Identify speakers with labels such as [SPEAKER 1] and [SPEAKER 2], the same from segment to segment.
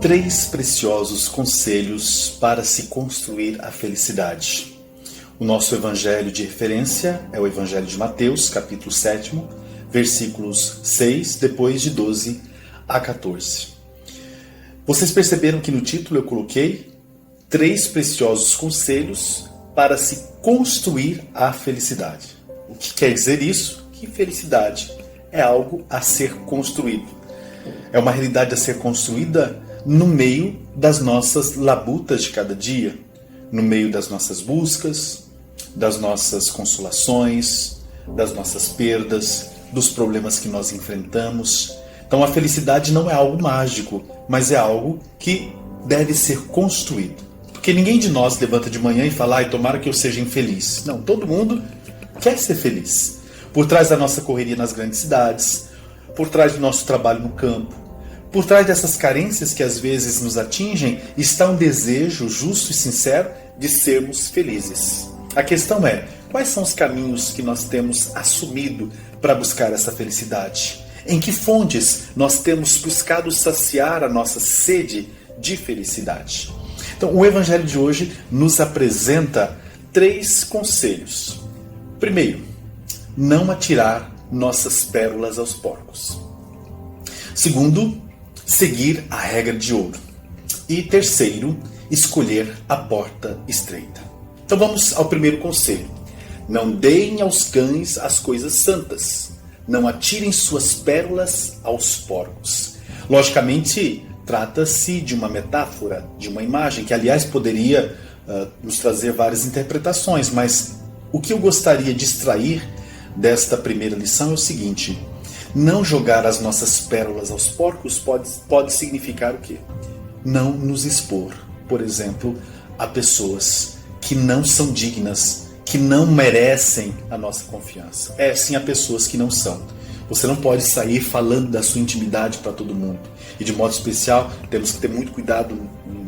[SPEAKER 1] Três preciosos conselhos para se construir a felicidade. O nosso evangelho de referência é o Evangelho de Mateus, capítulo 7, versículos 6, depois de 12 a 14. Vocês perceberam que no título eu coloquei três preciosos conselhos para se construir a felicidade. O que quer dizer isso? Que felicidade é algo a ser construído. É uma realidade a ser construída no meio das nossas labutas de cada dia, no meio das nossas buscas, das nossas consolações, das nossas perdas, dos problemas que nós enfrentamos. Então a felicidade não é algo mágico, mas é algo que deve ser construído. Porque ninguém de nós levanta de manhã e fala, ai, tomara que eu seja infeliz. Não, todo mundo quer ser feliz. Por trás da nossa correria nas grandes cidades, por trás do nosso trabalho no campo, por trás dessas carências que às vezes nos atingem, está um desejo justo e sincero de sermos felizes. A questão é, quais são os caminhos que nós temos assumido para buscar essa felicidade? Em que fontes nós temos buscado saciar a nossa sede de felicidade? Então, o Evangelho de hoje nos apresenta três conselhos. Primeiro, não atirar nossas pérolas aos porcos. Segundo, seguir a regra de ouro. E terceiro, escolher a porta estreita. Então vamos ao primeiro conselho. Não deem aos cães as coisas santas. Não atirem suas pérolas aos porcos. Logicamente, trata-se de uma metáfora, de uma imagem, que aliás poderia nos trazer várias interpretações, mas o que eu gostaria de extrair desta primeira lição é o seguinte: não jogar as nossas pérolas aos porcos pode significar o quê? Não nos expor, por exemplo, a pessoas que não são dignas, que não merecem a nossa confiança. É sim, a pessoas que não são. Você não pode sair falando da sua intimidade para todo mundo. E de modo especial, temos que ter muito cuidado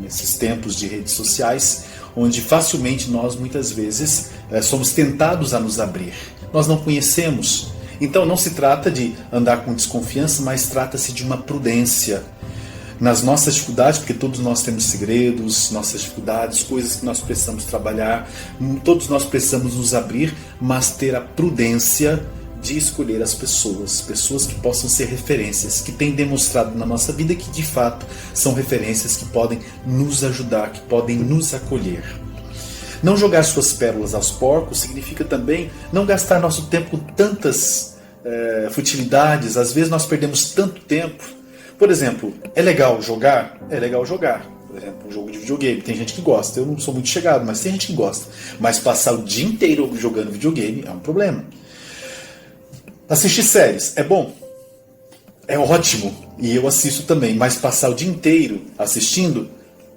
[SPEAKER 1] nesses tempos de redes sociais, onde facilmente nós, muitas vezes, somos tentados a nos abrir. Nós não conhecemos. Então não se trata de andar com desconfiança, mas trata-se de uma prudência nas nossas dificuldades, porque todos nós temos segredos, nossas dificuldades, coisas que nós precisamos trabalhar, todos nós precisamos nos abrir, mas ter a prudência de escolher as pessoas que possam ser referências, que têm demonstrado na nossa vida que de fato são referências que podem nos ajudar, que podem nos acolher. Não jogar suas pérolas aos porcos significa também não gastar nosso tempo com tantas futilidades. Às vezes nós perdemos tanto tempo. Por exemplo, é legal jogar? É legal jogar. Por exemplo, um jogo de videogame. Tem gente que gosta. Eu não sou muito chegado, mas tem gente que gosta. Mas passar o dia inteiro jogando videogame é um problema. Assistir séries é bom? É ótimo. E eu assisto também. Mas passar o dia inteiro assistindo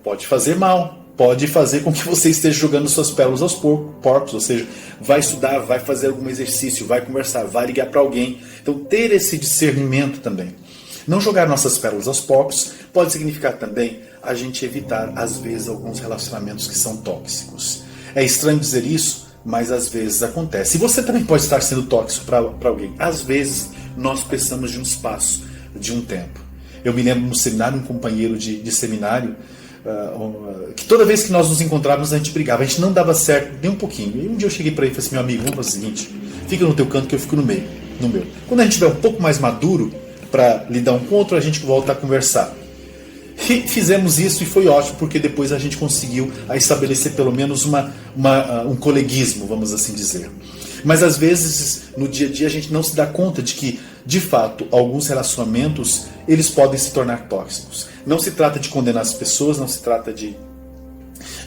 [SPEAKER 1] pode fazer mal. Pode fazer com que você esteja jogando suas pérolas aos porcos, ou seja, vai estudar, vai fazer algum exercício, vai conversar, vai ligar para alguém. Então, ter esse discernimento também. Não jogar nossas pérolas aos porcos pode significar também a gente evitar, às vezes, alguns relacionamentos que são tóxicos. É estranho dizer isso, mas às vezes acontece. E você também pode estar sendo tóxico para alguém. Às vezes, nós precisamos de um espaço, de um tempo. Eu me lembro no seminário, um companheiro de seminário, que toda vez que nós nos encontrávamos a gente brigava, a gente não dava certo nem um pouquinho. E um dia eu cheguei para ele e falei assim: meu amigo, vamos fazer o seguinte, fica no teu canto que eu fico no meio, no meu. Quando a gente estiver um pouco mais maduro para lidar um com o outro, a gente volta a conversar. E fizemos isso e foi ótimo, porque depois a gente conseguiu estabelecer pelo menos um coleguismo, vamos assim dizer. Mas às vezes no dia a dia a gente não se dá conta de que, de fato, alguns relacionamentos eles podem se tornar tóxicos. Não se trata de condenar as pessoas, não se trata de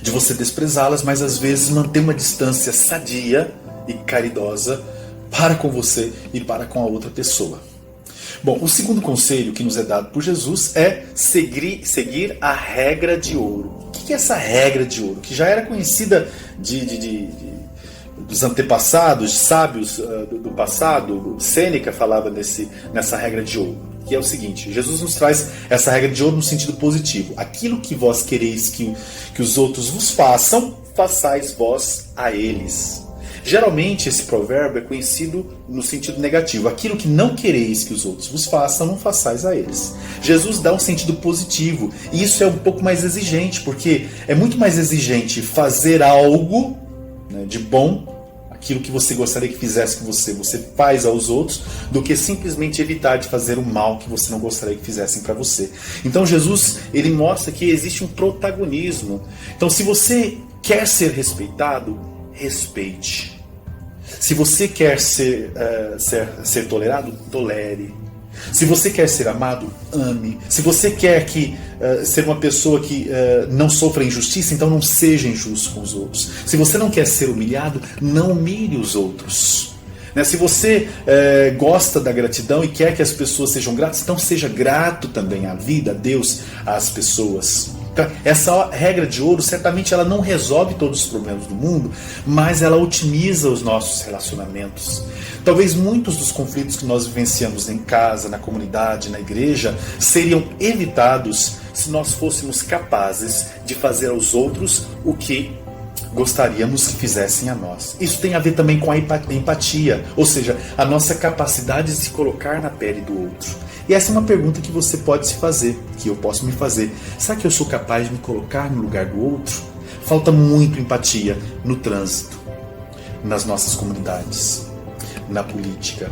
[SPEAKER 1] você desprezá-las, mas às vezes manter uma distância sadia e caridosa para com você e para com a outra pessoa. Bom, o segundo conselho que nos é dado por Jesus é seguir a regra de ouro. O que é essa regra de ouro? Que já era conhecida dos antepassados, sábios do passado. Sêneca falava nessa regra de ouro, que é o seguinte: Jesus nos traz essa regra de ouro no sentido positivo. Aquilo que vós quereis que os outros vos façam, façais vós a eles. Geralmente esse provérbio é conhecido no sentido negativo. Aquilo que não quereis que os outros vos façam, não façais a eles. Jesus dá um sentido positivo, e isso é um pouco mais exigente, porque é muito mais exigente fazer algo, né, de bom, aquilo que você gostaria que fizesse com você, você faz aos outros, do que simplesmente evitar de fazer o mal que você não gostaria que fizessem para você. Então Jesus, ele mostra que existe um protagonismo. Então se você quer ser respeitado, respeite. Se você quer ser tolerado, tolere. Se você quer ser amado, ame. Se você quer ser uma pessoa que não sofra injustiça, então não seja injusto com os outros. Se você não quer ser humilhado, não humilhe os outros. Se você gosta da gratidão e quer que as pessoas sejam gratas, então seja grato também à vida, a Deus, às pessoas. Então, essa regra de ouro, certamente ela não resolve todos os problemas do mundo, mas ela otimiza os nossos relacionamentos. Talvez muitos dos conflitos que nós vivenciamos em casa, na comunidade, na igreja, seriam evitados se nós fôssemos capazes de fazer aos outros o que gostaríamos que fizessem a nós. Isso tem a ver também com a empatia, ou seja, a nossa capacidade de se colocar na pele do outro. E essa é uma pergunta que você pode se fazer, que eu posso me fazer. Será que eu sou capaz de me colocar no lugar do outro? Falta muito empatia no trânsito, nas nossas comunidades, na política,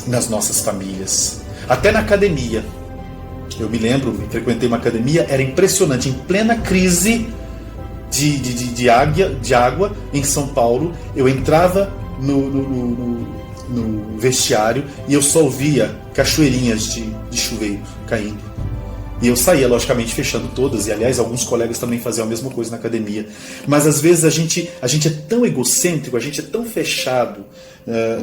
[SPEAKER 1] nas nossas famílias, até na academia. Eu me lembro, frequentei uma academia, era impressionante, em plena crise de água em São Paulo, eu entrava no vestiário e eu só ouvia cachoeirinhas de chuveiro caindo. E eu saía, logicamente, fechando todas, e aliás, alguns colegas também faziam a mesma coisa na academia. Mas às vezes a gente é tão egocêntrico, a gente é tão fechado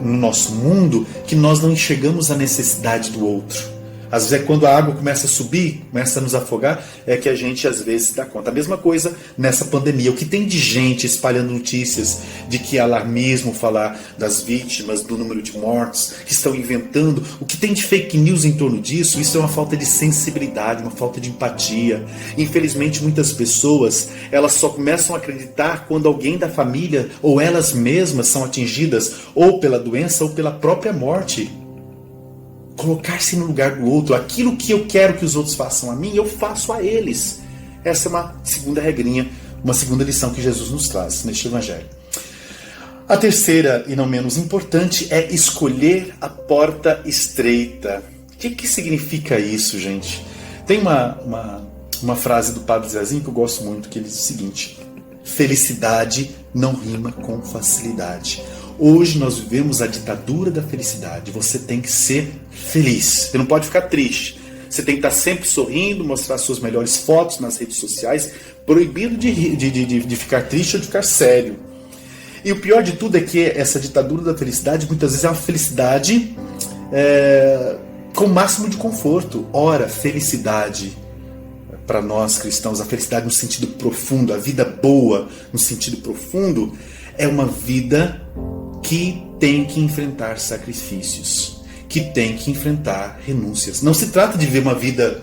[SPEAKER 1] no nosso mundo, que nós não enxergamos a necessidade do outro. Às vezes é quando a água começa a subir, começa a nos afogar, é que a gente às vezes dá conta. A mesma coisa nessa pandemia. O que tem de gente espalhando notícias de que é alarmismo, falar das vítimas, do número de mortos, que estão inventando, o que tem de fake news em torno disso, isso é uma falta de sensibilidade, uma falta de empatia. Infelizmente muitas pessoas, elas só começam a acreditar quando alguém da família ou elas mesmas são atingidas ou pela doença ou pela própria morte. Colocar-se no lugar do outro. Aquilo que eu quero que os outros façam a mim, eu faço a eles. Essa é uma segunda regrinha, uma segunda lição que Jesus nos traz neste Evangelho. A terceira, e não menos importante, é escolher a porta estreita. O que significa isso, gente? Tem uma frase do Padre Zezinho que eu gosto muito, que ele diz o seguinte: felicidade não rima com facilidade. Hoje nós vivemos a ditadura da felicidade. Você tem que ser feliz. Você não pode ficar triste. Você tem que estar sempre sorrindo, mostrar suas melhores fotos nas redes sociais. Proibido de ficar triste ou de ficar sério. E o pior de tudo é que essa ditadura da felicidade muitas vezes é uma felicidade com o máximo de conforto. Ora, felicidade para nós cristãos, a felicidade no sentido profundo, a vida boa no sentido profundo, é uma vida que tem que enfrentar sacrifícios, que tem que enfrentar renúncias. Não se trata de viver uma vida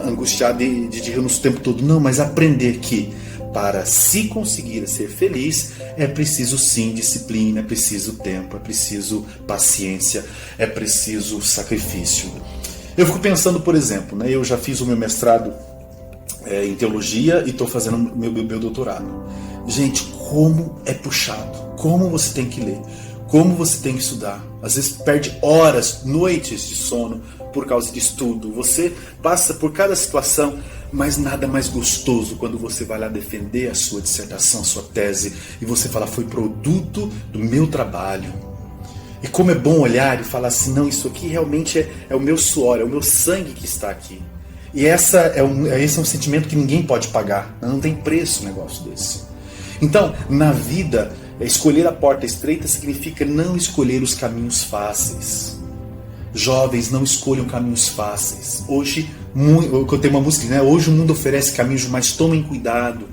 [SPEAKER 1] angustiada de renúncia o tempo todo, não, mas aprender que para se conseguir ser feliz é preciso sim disciplina, é preciso tempo, é preciso paciência, é preciso sacrifício. Eu fico pensando, por exemplo, eu já fiz o meu mestrado em teologia e estou fazendo meu doutorado. Gente, como é puxado, como você tem que ler, como você tem que estudar. Às vezes perde horas, noites de sono por causa de estudo. Você passa por cada situação, mas nada mais gostoso quando você vai lá defender a sua dissertação, a sua tese, e você fala, foi produto do meu trabalho. E como é bom olhar e falar assim, não, isso aqui realmente é o meu suor, é o meu sangue que está aqui. E esse é um sentimento que ninguém pode pagar. Não tem preço um negócio desse. Então, na vida, escolher a porta estreita significa não escolher os caminhos fáceis. Jovens, não escolham caminhos fáceis. Hoje, eu tenho uma música, né? Hoje o mundo oferece caminhos, mas tomem cuidado.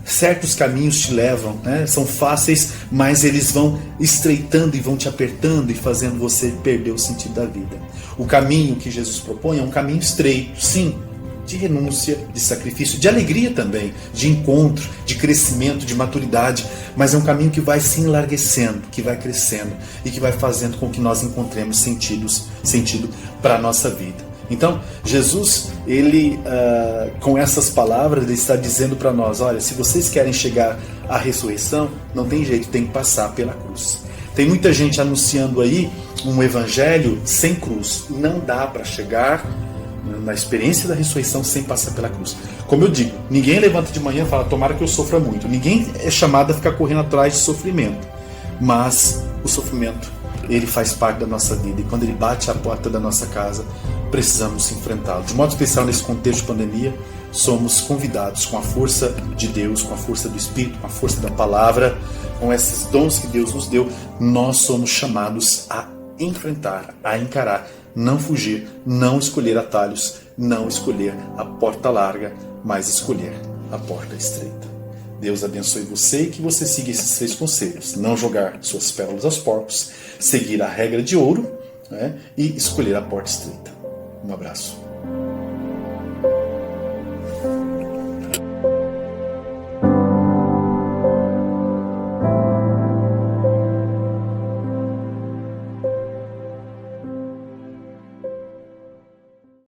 [SPEAKER 1] Certos caminhos te levam, são fáceis, mas eles vão estreitando e vão te apertando e fazendo você perder o sentido da vida. O caminho que Jesus propõe é um caminho estreito, sim, de renúncia, de sacrifício, de alegria também, de encontro, de crescimento, de maturidade, mas é um caminho que vai se enlarguecendo, que vai crescendo e que vai fazendo com que nós encontremos sentido para a nossa vida. Então, Jesus, ele, com essas palavras, ele está dizendo para nós, olha, se vocês querem chegar à ressurreição, não tem jeito, tem que passar pela cruz. Tem muita gente anunciando aí um evangelho sem cruz. Não dá para chegar na experiência da ressurreição sem passar pela cruz. Como eu digo, ninguém levanta de manhã e fala, tomara que eu sofra muito. Ninguém é chamado a ficar correndo atrás de sofrimento. Mas o sofrimento, ele faz parte da nossa vida. E quando ele bate à porta da nossa casa, precisamos enfrentá-lo. De modo especial nesse contexto de pandemia, somos convidados com a força de Deus, com a força do Espírito, com a força da palavra, com esses dons que Deus nos deu, nós somos chamados a enfrentar, a encarar, não fugir, não escolher atalhos, não escolher a porta larga, mas escolher a porta estreita. Deus abençoe você e que você siga esses 3 conselhos. Não jogar suas pérolas aos porcos, seguir a regra de ouro, né, e escolher a porta estreita. Um abraço.